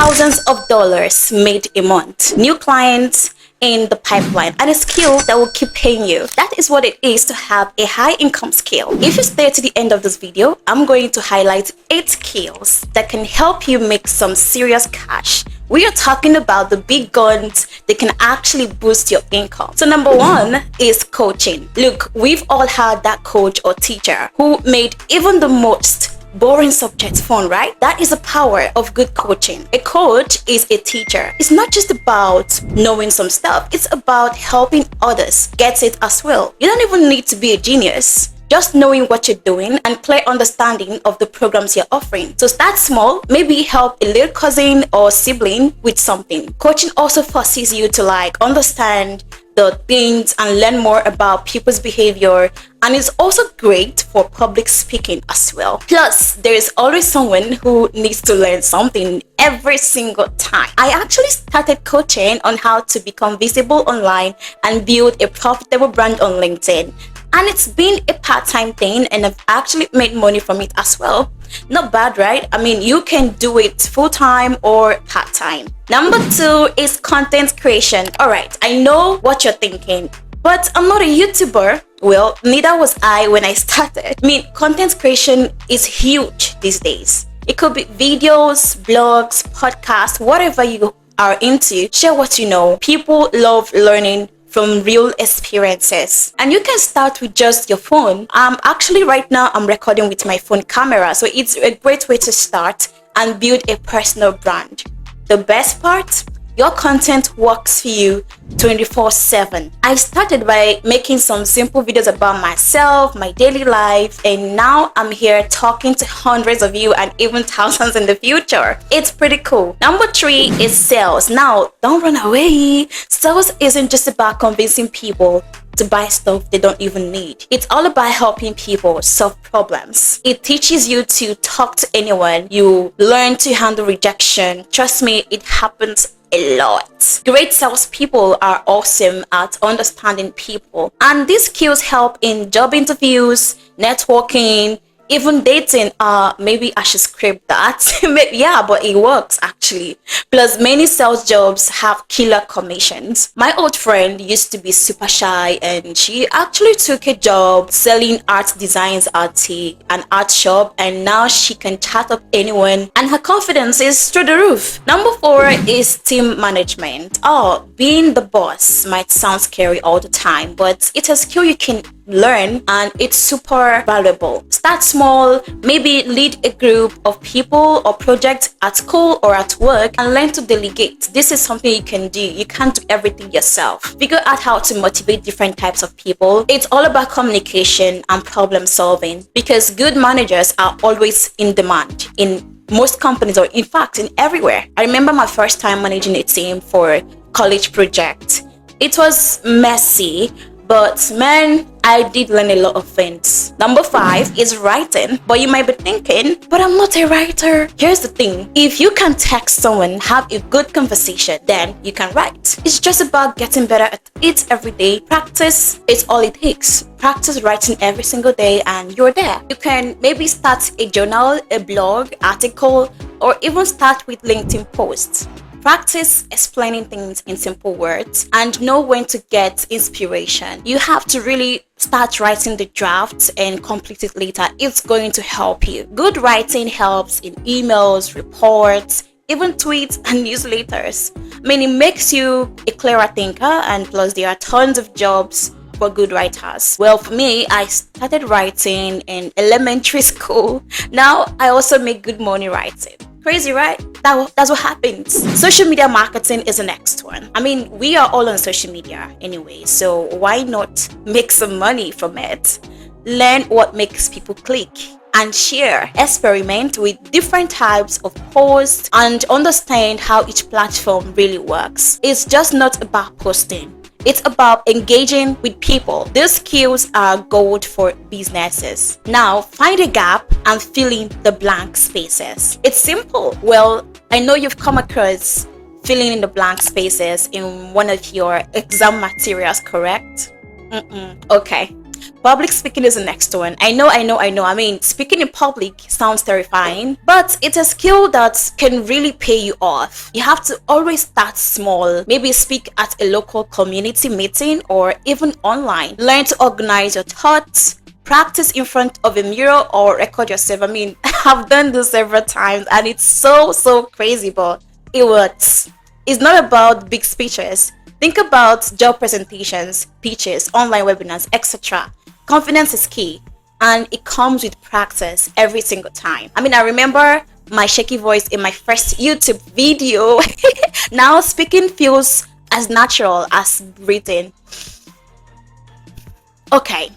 thousands of dollars made a month, new clients in the pipeline, and a skill that will keep paying you. That is what it is to have a high income skill. If you stay to the end of this video, I'm going to highlight 8 skills that can help you make some serious cash. We are talking about the big guns that can actually boost your income. So number 1 is coaching. Look, we've all had that coach or teacher who made even the most boring subjects fun, right? That is the power of good coaching. A coach is a teacher. It's not just about knowing some stuff, it's about helping others get it as well. You don't even need to be a genius. Just knowing what you're doing and clear understanding of the programs you're offering. So start small, maybe help a little cousin or sibling with something. Coaching also forces you to understand the things and learn more about people's behavior, and it's also great for public speaking as well. Plus, there is always someone who needs to learn something every single time. I actually started coaching on how to become visible online and build a profitable brand on LinkedIn. And it's been a part-time thing, and I've actually made money from it as well. Not bad, right? I mean, you can do it full-time or part-time. Number 2 is content creation. All right, I know what you're thinking, but I'm not a YouTuber. Well, neither was I when I started. I mean, content creation is huge these days. It could be videos, blogs, podcasts, whatever you are into. Share what you know. People love learning from real experiences, and you can start with just your phone. Actually right now I'm recording with my phone camera, so it's a great way to start and build a personal brand. The best part, your content works for you 24/7. I started by making some simple videos about myself, my daily life, and now I'm here talking to hundreds of you and even thousands in the future. It's pretty cool. Number 3 is sales. Now, don't run away. Sales isn't just about convincing people to buy stuff they don't even need. It's all about helping people solve problems. It teaches you to talk to anyone. You learn to handle rejection. Trust me, it happens a lot. Great salespeople are awesome at understanding people, and these skills help in job interviews, networking, even dating. Maybe I should script that. Yeah, but it works actually. Plus, many sales jobs have killer commissions. My old friend used to be super shy, and she actually took a job selling art designs at an art shop, and now she can chat up anyone, and her confidence is through the roof. Number 4 is team management. Being the boss might sound scary all the time, but it's a skill you can learn, and it's super valuable. Start small, maybe lead a group of people or projects at school or at work, and learn to delegate. This is something you can do. You can't do everything yourself. Figure out how to motivate different types of people. It's all about communication and problem solving, because good managers are always in demand in most companies, or in fact in everywhere. I remember my first time managing a team for a college project. It was messy, but man, I did learn a lot of things. Number 5 is writing. But you might be thinking, but I'm not a writer. Here's the thing. If you can text someone, have a good conversation, then you can write. It's just about getting better at it every day. Practice is all it takes. Practice writing every single day and you're there. You can maybe start a journal, a blog, article, or even start with LinkedIn posts. Practice explaining things in simple words and know when to get inspiration. You have to really start writing the draft and complete it later. It's going to help you. Good writing helps in emails, reports, even tweets and newsletters. I mean, it makes you a clearer thinker, and plus there are tons of jobs for good writers. Well, for me, I started writing in elementary school. Now I also make good money writing. Crazy, right? That's what happens. Social media marketing is the next one. I mean, we are all on social media anyway, so why not make some money from it? Learn what makes people click and share. Experiment with different types of posts and understand how each platform really works. It's just not about posting. It's about engaging with people. These skills are gold for businesses. Now, find a gap and fill in the blank spaces. It's simple. Well, I know you've come across filling in the blank spaces in one of your exam materials, correct? Okay. Public speaking is the next one. I know. I mean, speaking in public sounds terrifying, but it's a skill that can really pay you off. You have to always start small. Maybe speak at a local community meeting or even online. Learn to organize your thoughts, practice in front of a mirror or record yourself. I mean, I've done this several times and it's so crazy, but it works. It's not about big speeches. Think about job presentations, pitches, online webinars, etc. Confidence is key and it comes with practice every single time. I mean, I remember my shaky voice in my first YouTube video. Now speaking feels as natural as breathing. Okay,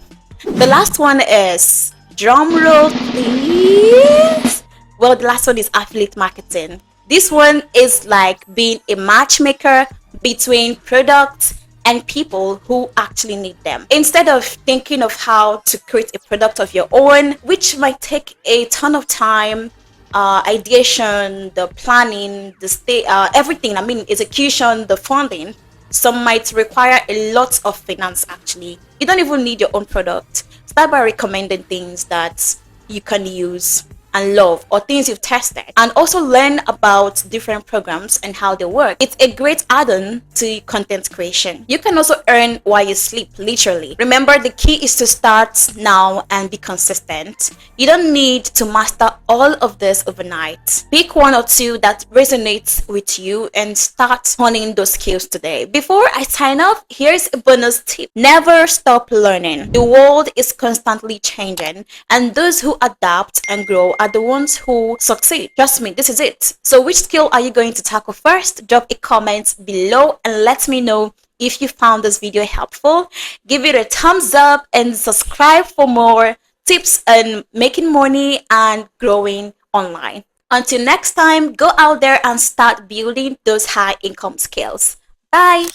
the last one is drum roll, please. Well, the last one is affiliate marketing. This one is like being a matchmaker between products and people who actually need them. Instead of thinking of how to create a product of your own, which might take a ton of time, ideation, the planning, the stay, everything. I mean, execution, the funding. Some might require a lot of finance actually. You don't even need your own product. Start by recommending things that you can use and love, or things you've tested, and also learn about different programs and how they work. It's a great add-on to content creation. You can also earn while you sleep, literally. Remember, the key is to start now and be consistent. You don't need to master all of this overnight. Pick one or two that resonates with you and start honing those skills today. Before I sign off, here's a bonus tip. Never stop learning. The world is constantly changing, and those who adapt and grow are the ones who succeed. Trust me, this is it. So which skill are you going to tackle first? Drop a comment below and let me know if you found this video helpful. Give it a thumbs up and subscribe for more tips on making money and growing online. Until next time, go out there and start building those high income skills. Bye.